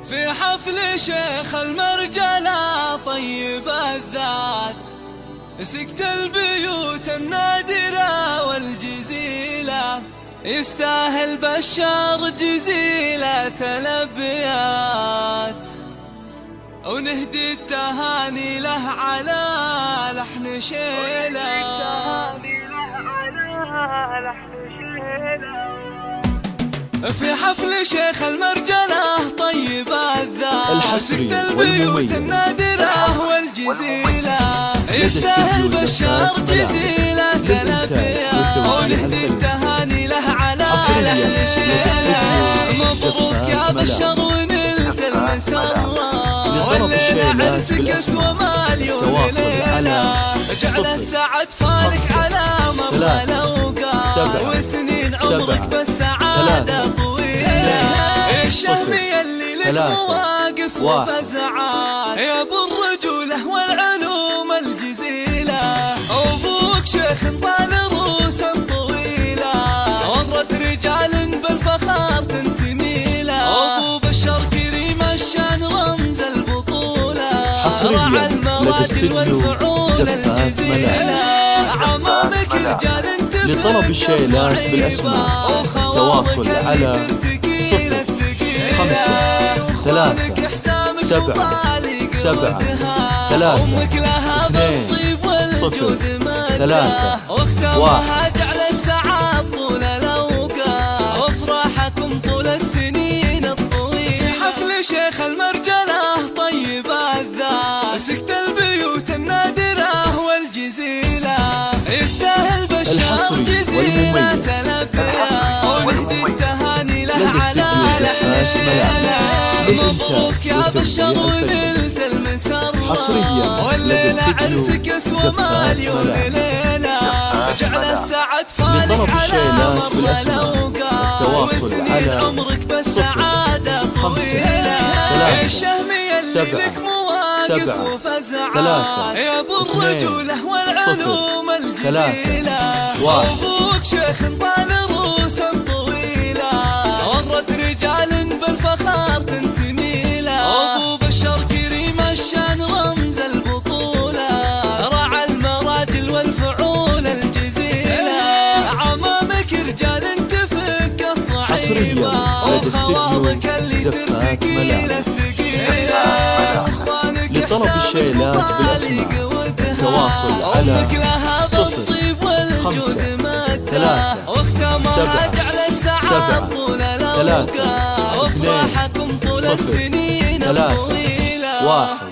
في حفل شيخ المرجلة طيب الذات، سكت البيوت النادرة والجزيلة، يستاهل بشار جزيلة الأبيات، ونهدي التهاني له على لحن شيله. في حفل شيخ المرجلة طيب الذات، سكت البيوت النادرة والجزيلة، يستاهل بشار جزيلة الأبيات، ونهدي التهاني له على لحن شيله. مبروك يا بشر ونلت المسرة، ولينا عرسك اسوى مليون ليلة، جعل السعد فالك على مر الأوقات، وسنين عمرك بالسعادة طويلة. الشهمية اللي لك مواقف وفزعات، يا ابو الرجولة والعلوم الجزيلة، أبوك شيخ طال روس طويلة، ورث رجال بالفخار تنتمي له، أبو بشر كريم الشان رمز البطولة، رعى المراجل والفعول الجزيلة، عمامك رجال لطلب الشيلات بالأسماء تواصل على 053773031. جعل السعاد طول الأوقات، وافراحكم طول السنين الطويلة. حفل شيخ المرجلة طيب الذات، سكت البيوت النادرة والجزيلة، يستاهل بشار جزيلة الأبيات، ونهدي التهاني له على لحن شيله. مبروك يا بشر ونلت المسرة، والليلة عرسك اسوى مليون ليلة، جعل السعد فالك على مر الأوقات، وسنين عمرك بالسعادة طويلة. الشهمية اللي لك مواقف وفزعات، يا ابو الرجولة والعلوم الجزيلة، أبوك شيخ طال روس طويلة، ورث رجال بالفخار تنتمي له، أبو بشر كريم الشان رمز البطولة، رعى المراجل والفعول الجزيلة، عمامك رجال تفك الصعيبة، وخواضك اللي ترتقي للثقيلة. لطلب الشيلات بالأسماء تواصل على 053773031.